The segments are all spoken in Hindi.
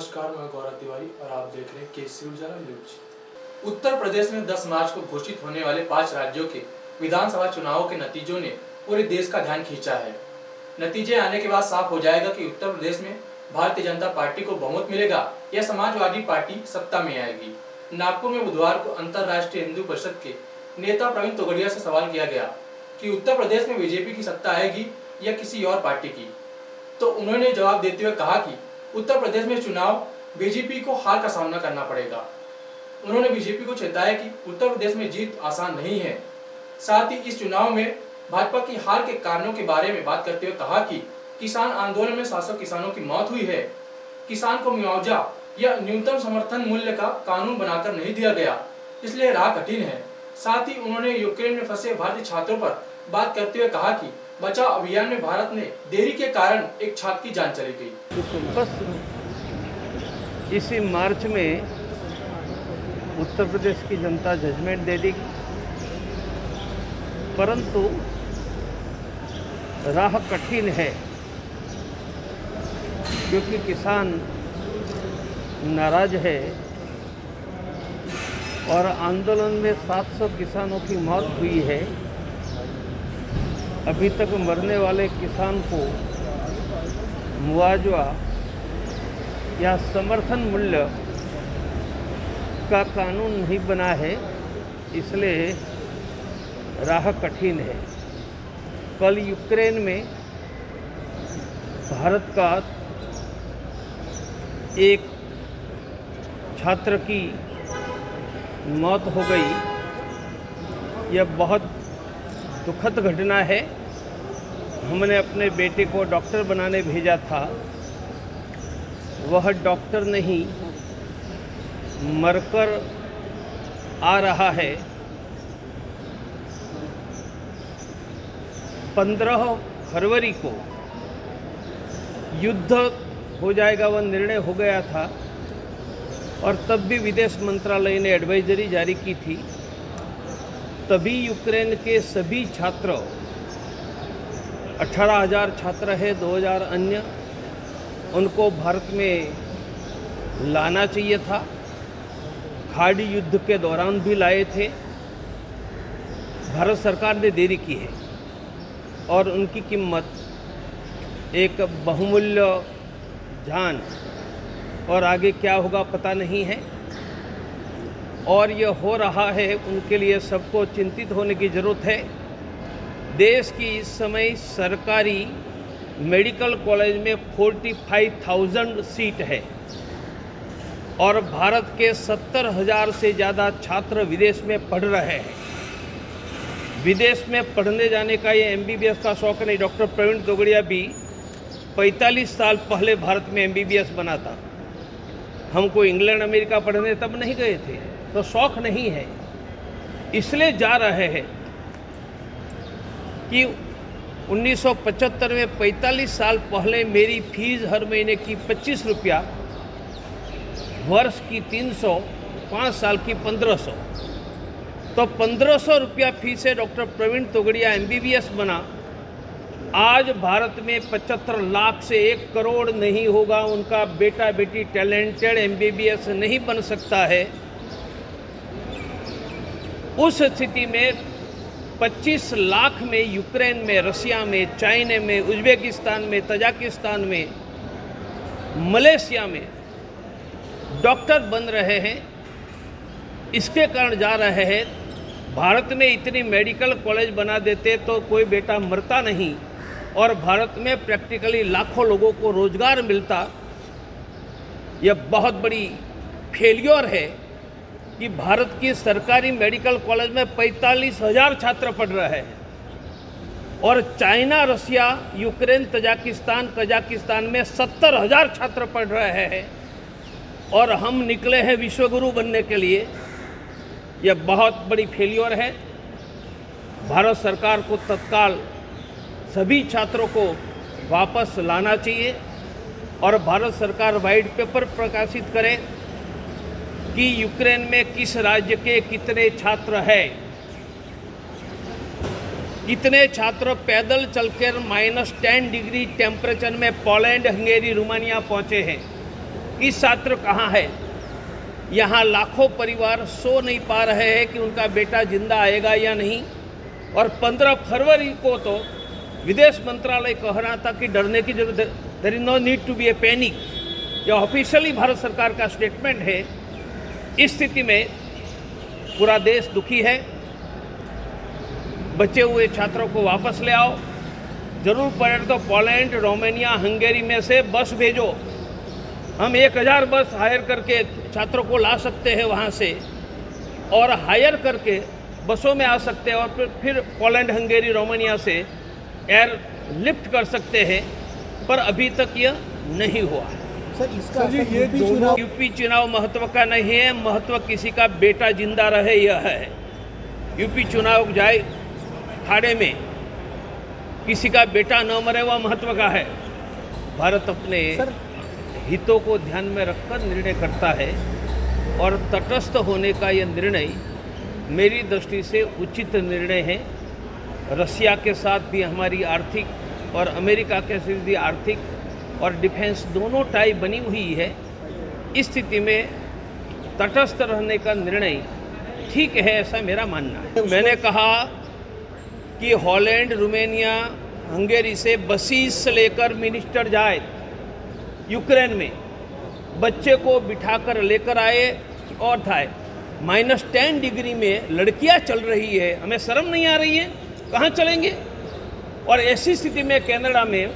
नमस्कार, मैं गौरव तिवारी और आप देख रहे हैं केसी उजाला न्यूज। उत्तर प्रदेश में 10 मार्च को घोषित होने वाले 5 राज्यों के विधानसभा चुनावों के नतीजों ने पूरे देश का ध्यान खींचा है। नतीजे आने के बाद साफ हो जाएगा कि उत्तर प्रदेश में भारतीय जनता पार्टी को बहुमत मिलेगा या समाजवादी पार्टी सत्ता में आएगी। नागपुर में बुधवार को अंतर्राष्ट्रीय हिंदू परिषद के नेता प्रवीण तोगड़िया से सवाल किया गया कि उत्तर प्रदेश में बीजेपी की सत्ता आएगी या किसी और पार्टी की, तो उन्होंने जवाब देते हुए कहा कि उत्तर प्रदेश में चुनाव बीजेपी को हार का सामना करना पड़ेगा। उन्होंने बीजेपी को चेताया कि उत्तर प्रदेश में जीत आसान नहीं है। साथ ही इस चुनाव में भाजपा की हार के कारणों के बारे में बात करते हुए कहा कि किसान आंदोलन में 700 किसानों की मौत हुई है। किसान को मुआवजा या न्यूनतम समर्थन मूल्य का कानून बनाकर नहीं दिया गया, इसलिए राह कठिन है। साथ ही उन्होंने यूक्रेन में फंसे भारतीय छात्रों पर बात करते हुए कहा कि बचाव अभियान में भारत ने देरी के कारण एक छात्र की जान चली गई। बस इसी मार्च में उत्तर प्रदेश की जनता जजमेंट दे देगी, परंतु राह कठिन है क्योंकि किसान नाराज है और आंदोलन में 700 किसानों की मौत हुई है। अभी तक मरने वाले किसान को मुआवजा या समर्थन मूल्य का कानून नहीं बना है, इसलिए राह कठिन है। कल यूक्रेन में भारत का एक छात्र की मौत हो गई। यह बहुत दुखद घटना है। हमने अपने बेटे को डॉक्टर बनाने भेजा था, वह डॉक्टर नहीं मरकर आ रहा है। 15 फरवरी को युद्ध हो जाएगा वह निर्णय हो गया था और तब भी विदेश मंत्रालय ने एडवाइजरी जारी की थी। तभी यूक्रेन के सभी छात्र 18,000 छात्र है, 2,000 अन्य, उनको भारत में लाना चाहिए था। खाड़ी युद्ध के दौरान भी लाए थे। भारत सरकार ने देरी की है और उनकी कीमत एक बहुमूल्य जान और आगे क्या होगा पता नहीं है। और यह हो रहा है, उनके लिए सबको चिंतित होने की ज़रूरत है। देश की इस समय सरकारी मेडिकल कॉलेज में 45,000 सीट है और भारत के 70,000 से ज़्यादा छात्र विदेश में पढ़ रहे हैं। विदेश में पढ़ने जाने का ये MBBS का शौक़ नहीं। डॉक्टर प्रवीण तोगड़िया भी 45 साल पहले भारत में MBBS बना था। हमको इंग्लैंड अमेरिका पढ़ने तब नहीं गए थे, तो शौक़ नहीं है। इसलिए जा रहे हैं कि 1975 में 45 साल पहले मेरी फीस हर महीने की 25 रुपया, वर्ष की 300, 5 साल की 1500, तो 1500 रुपया फीस है। डॉक्टर प्रवीण तोगड़िया MBBS बना। आज भारत में 75 लाख से 1 करोड़ नहीं होगा उनका बेटा बेटी टैलेंटेड MBBS नहीं बन सकता है। उस स्थिति में 25 लाख में यूक्रेन में, रसिया में, चाइना में, उज्बेकिस्तान में, तजाकिस्तान में, मलेशिया में डॉक्टर बन रहे हैं। इसके कारण जा रहे हैं। भारत में इतनी मेडिकल कॉलेज बना देते तो कोई बेटा मरता नहीं और भारत में प्रैक्टिकली लाखों लोगों को रोजगार मिलता। यह बहुत बड़ी फेलियर है कि भारत की सरकारी मेडिकल कॉलेज में 45,000 छात्र पढ़ रहे हैं और चाइना, रसिया, यूक्रेन, तजाकिस्तान, कजाकिस्तान में 70,000 छात्र पढ़ रहे हैं और हम निकले हैं विश्वगुरु बनने के लिए। यह बहुत बड़ी फेलियर है। भारत सरकार को तत्काल सभी छात्रों को वापस लाना चाहिए और भारत सरकार वाइट पेपर प्रकाशित करे कि यूक्रेन में किस राज्य के कितने छात्र हैं, कितने छात्र पैदल चलकर -10 डिग्री टेम्परेचर में पोलैंड, हंगेरी, रोमानिया पहुंचे हैं, कि छात्र कहाँ है। यहाँ लाखों परिवार सो नहीं पा रहे हैं कि उनका बेटा जिंदा आएगा या नहीं। और 15 फरवरी को तो विदेश मंत्रालय कह रहा था कि डरने की जरूरत, there is no need to be a panic. यह ऑफिशियली भारत सरकार का स्टेटमेंट है। इस स्थिति में पूरा देश दुखी है। बचे हुए छात्रों को वापस ले आओ, जरूर पड़े तो पोलैंड, रोमानिया, हंगेरी में से बस भेजो। हम 1000 बस हायर करके छात्रों को ला सकते हैं वहाँ से, और हायर करके बसों में आ सकते हैं, और फिर पोलैंड, हंगेरी, रोमानिया से एयर लिफ्ट कर सकते हैं। पर अभी तक यह नहीं हुआ। सर, इसका ये यूपी चुनाव महत्व का नहीं है, महत्व किसी का बेटा जिंदा रहे यह है। यूपी चुनाव जाए खाड़े में, किसी का बेटा न मरे, वह महत्व का है। भारत अपने हितों को ध्यान में रखकर निर्णय करता है, और तटस्थ होने का यह निर्णय मेरी दृष्टि से उचित निर्णय है। रसिया के साथ भी हमारी आर्थिक और अमेरिका के साथ भी आर्थिक और डिफेंस दोनों टाई बनी हुई है। इस स्थिति में तटस्थ रहने का निर्णय ठीक है, ऐसा मेरा मानना है। मैंने कहा कि हॉलैंड, रोमानिया, हंगेरी से बसेस लेकर मिनिस्टर जाए यूक्रेन में, बच्चे को बिठाकर लेकर आए, और था -10 डिग्री में लड़कियां चल रही है। हमें शर्म नहीं आ रही है? कहाँ चलेंगे? और ऐसी स्थिति में कनाडा में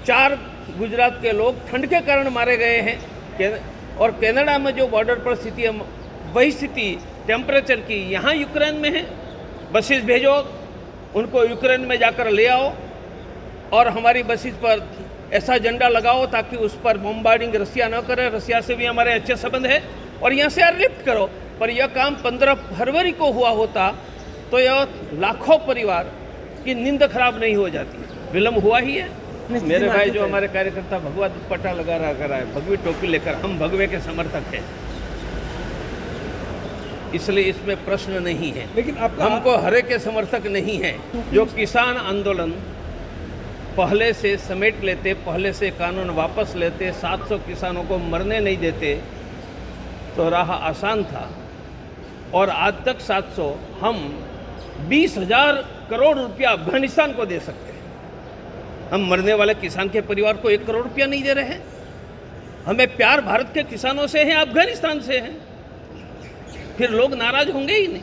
4 गुजरात के लोग ठंड के कारण मारे गए हैं। और कनाडा में जो बॉर्डर पर स्थिति है, वही स्थिति टेम्परेचर की यहाँ यूक्रेन में है। बसेस भेजो, उनको यूक्रेन में जाकर ले आओ, और हमारी बसेस पर ऐसा झंडा लगाओ ताकि उस पर बॉम्बार्डिंग रसिया न करे। रसिया से भी हमारे अच्छे संबंध है, और यहाँ से एयरलिफ्ट करो। पर यह काम 15 फरवरी को हुआ होता तो यह लाखों परिवार की नींद खराब नहीं हो जाती। विलम्ब हुआ ही है। मेरे भाई जो हमारे कार्यकर्ता भगवा दुपट्टा लगा रहा है, भगवी टोपी लेकर, हम भगवे के समर्थक हैं, इसलिए इसमें प्रश्न नहीं है। लेकिन हमको हरे के समर्थक नहीं है। जो किसान आंदोलन पहले से समेट लेते, पहले से कानून वापस लेते, 700 किसानों को मरने नहीं देते, तो राह आसान था। और आज तक 700, हम 20,000 करोड़ रुपया अफगानिस्तान को दे सकते हैं। हम मरने वाले किसान के परिवार को 1 करोड़ रुपया नहीं दे रहे हैं। हमें प्यार भारत के किसानों से है, अफगानिस्तान से है। फिर लोग नाराज होंगे ही नहीं।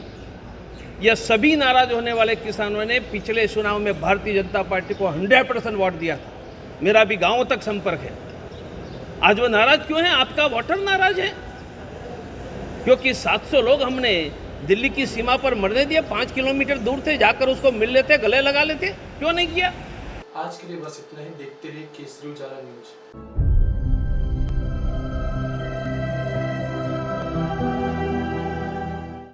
यह सभी नाराज होने वाले किसानों ने पिछले चुनाव में भारतीय जनता पार्टी को 100% वोट दिया था। मेरा भी गांवों तक संपर्क है। आज वो नाराज क्यों है? आपका वोटर नाराज है, क्योंकि 700 लोग हमने दिल्ली की सीमा पर मरने दिए। 5 किलोमीटर दूर थे, जाकर उसको मिल लेते, गले लगा लेते। क्यों नहीं किया? आज के लिए बस इतना ही। देखते रहिए केसरी उजाला न्यूज।